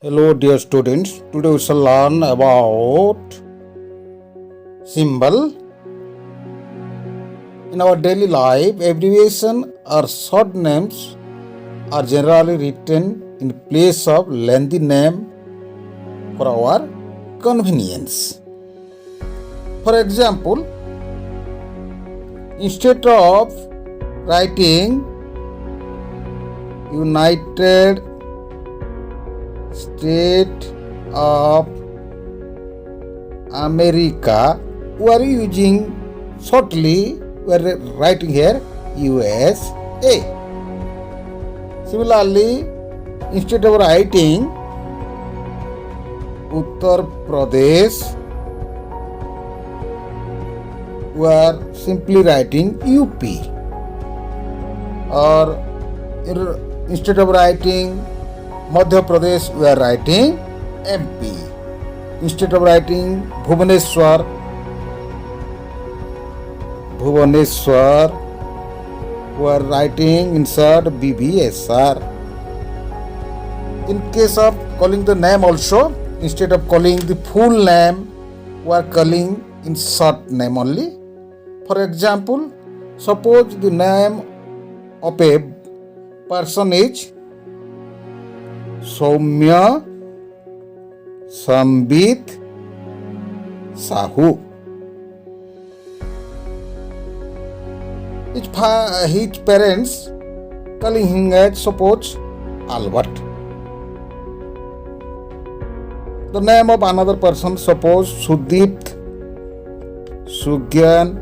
Hello, dear students. Today we shall learn about symbol. In our daily life, abbreviation or short names are generally written in place of lengthy name for our convenience. For example, instead of writing United States of America, we are using shortly, we are writing here USA. Similarly, instead of writing Uttar Pradesh, we are simply writing UP. Or instead of writing Madhya Pradesh, we are writing MP. Instead of writing Bhubaneswar, we are writing insert BBSR. In case of calling the name also, instead of calling the full name, we are calling in short name only. For example, suppose the name of a person is Soumya Sambit Sahu. His parents calling him as suppose Albert. The name of another person, suppose Sudip Sugyan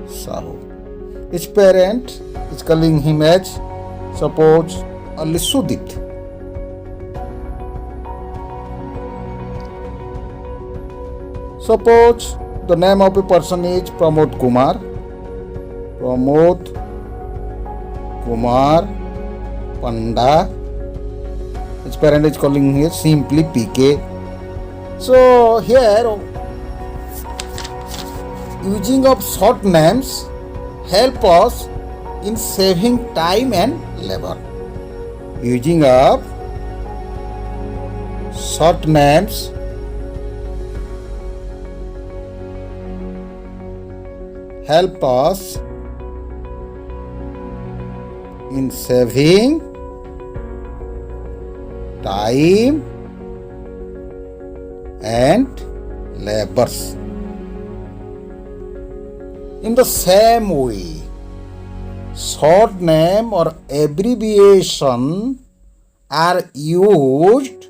Sahu. His parent is calling him as suppose only Sudit. Suppose the name of a person is Pramod Kumar. Pramod Kumar Panda. His parent is calling him simply PK. So here, using of short names help us in saving time and labor. Using of short names help us in saving time and labors. In the same way, short name or abbreviation are used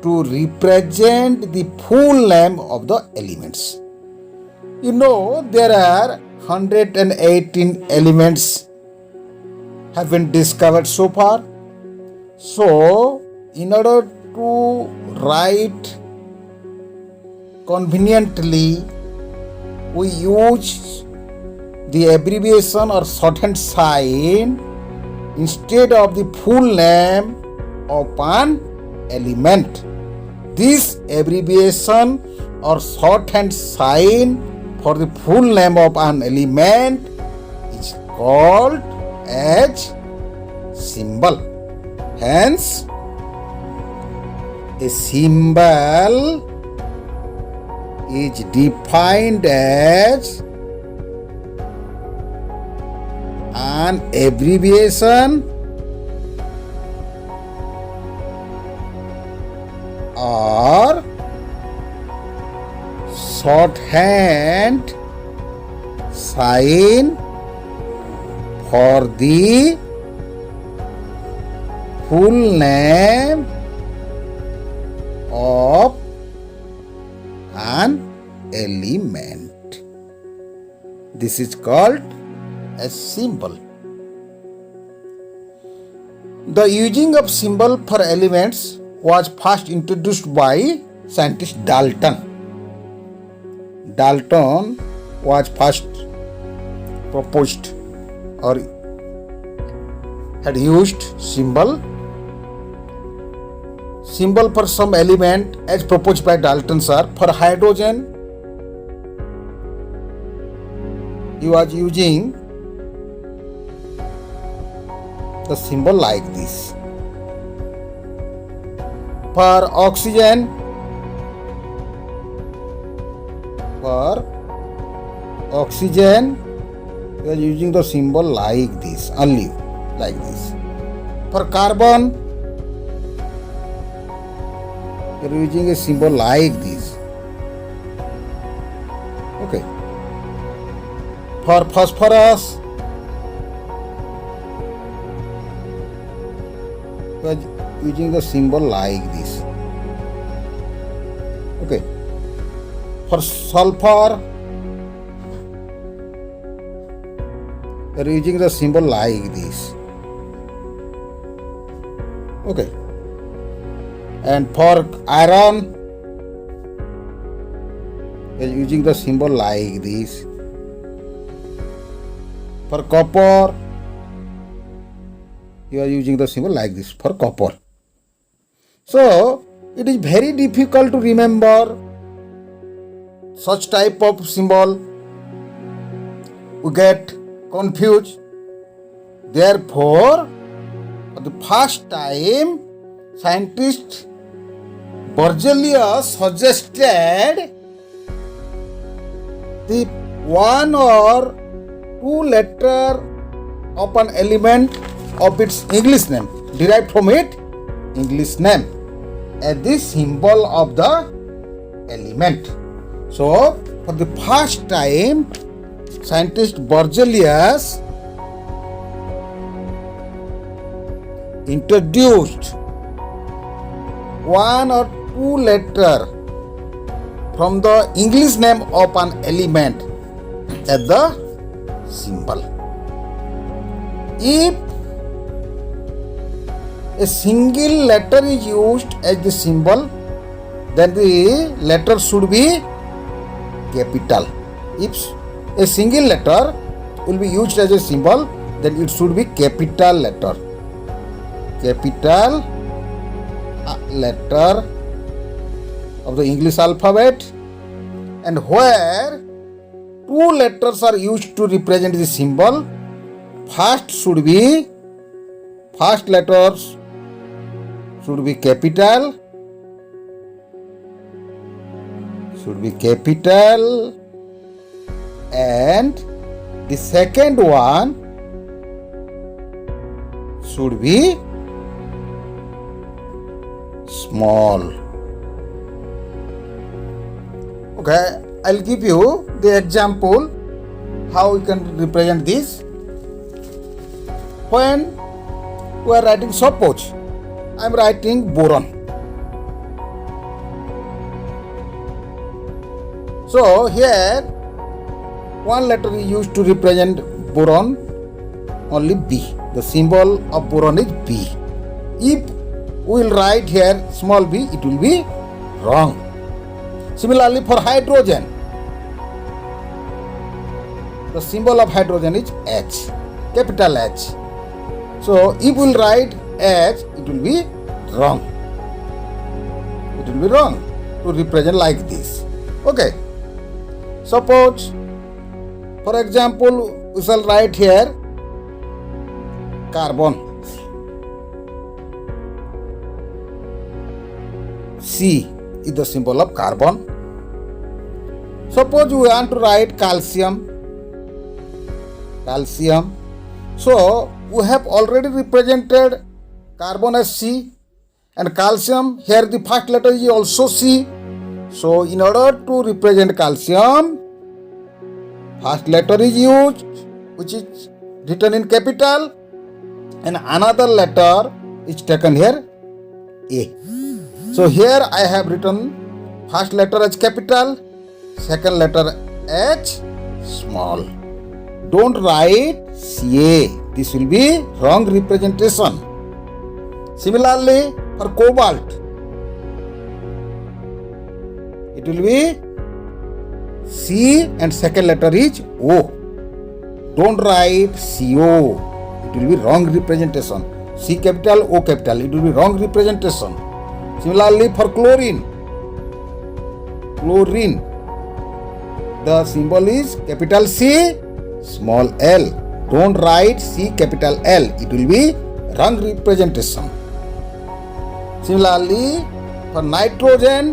to represent the full name of the elements. You know, there are 118 elements have been discovered so far. So, in order to write conveniently, we use the abbreviation or shorthand sign instead of the full name of an element. This abbreviation or shorthand sign for the full name of an element is called as symbol. Hence, a symbol is defined as an abbreviation or shorthand sign for the full name of an element. This is called a symbol. The using of symbol for elements was first introduced by scientist Dalton. Dalton was first proposed or had used symbol for some element as proposed by Dalton sir. For hydrogen, he was using the symbol like this. For oxygen, we are using the symbol like this, only like this. For carbon, we are using a symbol like this. Okay. For phosphorus, we are using the symbol like this. Okay. For sulfur, we are using the symbol like this. Okay. And for iron, we are using the symbol like this. For copper, you are using the symbol like this for copper. So it is very difficult to remember such type of symbol. We get confused. Therefore, for the first time, scientist Berzelius suggested the one or two letter of an element of its English name, derived from it English name, as the symbol of the element. So, for the first time, scientist Berzelius introduced one or two letter from the English name of an element as the symbol. If a single letter is used as the symbol, then the letter should be capital. If a single letter will be used as a symbol, then it should be capital letter. Capital letter of the English alphabet, and where two letters are used to represent the symbol, first letters should be capital, and the second one should be small. Okay, I'll give you the example how we can represent this. When we are writing, suppose I am writing boron. So here one letter is used to represent boron, only B. The symbol of boron is B. If we will write here small b, it will be wrong. Similarly, for hydrogen, the symbol of hydrogen is H, capital H. So if we will write H, it will be wrong. It will be wrong to represent like this. Okay. Suppose, for example, we shall write here carbon. C is the symbol of carbon. Suppose we want to write calcium. So we have already represented carbon as C, and calcium, here the first letter is also C. So in order to represent calcium, first letter is used, which is written in capital, and another letter is taken here, A. So here I have written first letter as capital, second letter H small. Don't write Ca. This will be wrong representation. Similarly, for cobalt, it will be C and second letter is O. Don't write CO. It will be wrong representation. C capital, O capital. It will be wrong representation. Similarly, for chlorine, the symbol is capital C, small l. Don't write C capital L. It will be wrong representation. Similarly, For nitrogen,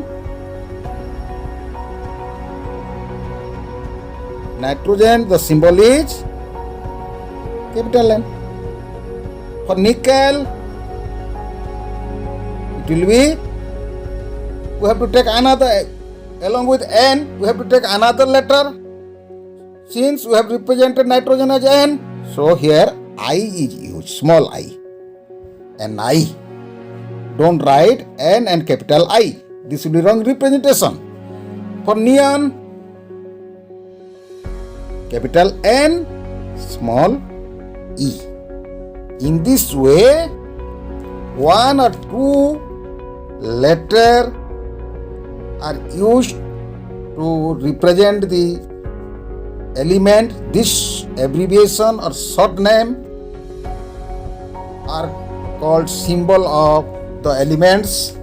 the symbol is capital N. For nickel, it will be, we have to take another, along with N, we have to take another letter. Since we have represented nitrogen as N, so here I is used, small I. Ni. Don't write N and capital I. This will be wrong representation. For neon, capital N, small e. In this way, one or two letters are used to represent the element. This abbreviation or short name are called symbol of the elements.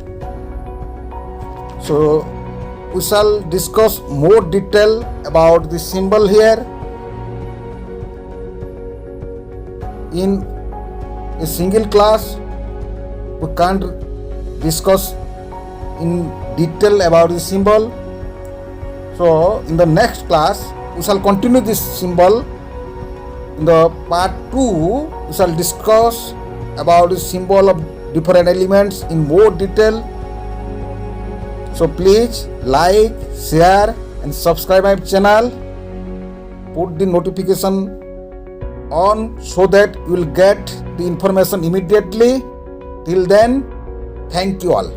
So we shall discuss more detail about the symbol here in a single class. We can't discuss in detail about the symbol. So in the next class we shall continue this symbol. In the part 2 we shall discuss about the symbol of different elements in more detail. So please like, share and subscribe my channel. Put the notification on so that you will get the information immediately. Till then, thank you all.